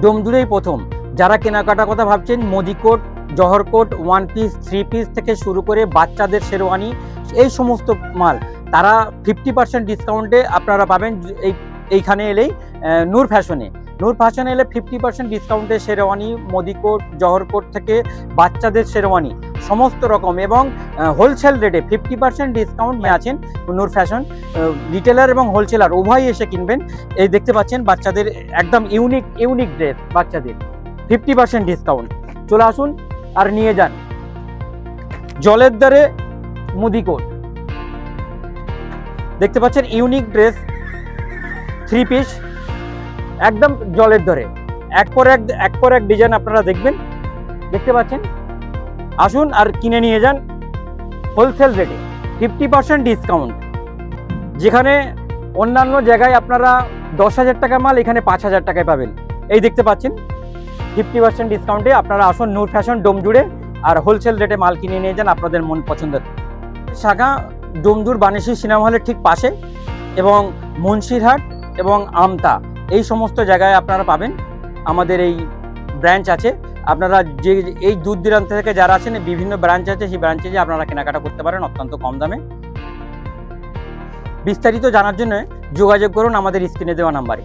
ডোমজুড়েই প্রথম। যারা কেনাকাটার কথা ভাবছেন, মোদি কোট, জহর কোট, 1 পিস 3 পিস থেকে শুরু করে বাচ্চাদের শেরওয়ানি, এই সমস্ত মাল তারা 50% ডিসকাউন্টে আপনারা পাবেন এইখানে এলেই। নূর ফ্যাশনে এলে 50% ডিসকাউন্টে শেরওয়ানি, মোদি কোট, জহর কোট থেকে বাচ্চাদের শেরওয়ানি সমস্ত রকম, এবং হোলসেল রেটে 50% ডিসকাউন্ট আছেন নূর ফ্যাশন। রিটেলার এবং হোলসেলার উভয়ই এসে কিনবেন। এই দেখতে পাচ্ছেন বাচ্চাদের একদম ইউনিক ড্রেস, বাচ্চাদের 50% ডিসকাউন্ট। চলে আসুন আর নিয়ে যান। জলের দরে মোদি কোট দেখতে পাচ্ছেন, ইউনিক ড্রেস 3 পিস একদম জলের দরে, এক পর এক ডিজাইন আপনারা দেখতে পাচ্ছেন। আসুন আর কিনে নিয়ে যান হোলসেল রেটে 50% ডিসকাউন্ট। যেখানে অন্যান্য জায়গায় আপনারা 10,000 টাকা মাল এখানে 5,000 টাকায় পাবেন। এই দেখতে পাচ্ছেন 50% ডিসকাউন্টে আপনারা আসুন নূর ফ্যাশন ডোমজুড়ে, আর হোলসেল রেটে মাল কিনে নিয়ে যান আপনাদের মন পছন্দের। শাখা ডোমজুড় বানেশ্বরী সিনেমা হলের ঠিক পাশে, এবং মুন্সিরহাট এবং আমতা এই সমস্ত জায়গায় আপনারা পাবেন। আমাদের এই ব্রাঞ্চ আছে। আপনারা যে এই দূর দূরান্ত থেকে যারা আছেন, বিভিন্ন ব্রাঞ্চ আছে, সেই ব্রাঞ্চে যে আপনারা কেনাকাটা করতে পারেন অত্যন্ত কম দামে। বিস্তারিত জানার জন্য যোগাযোগ করুন আমাদের স্ক্রিনে দেওয়া নাম্বারে।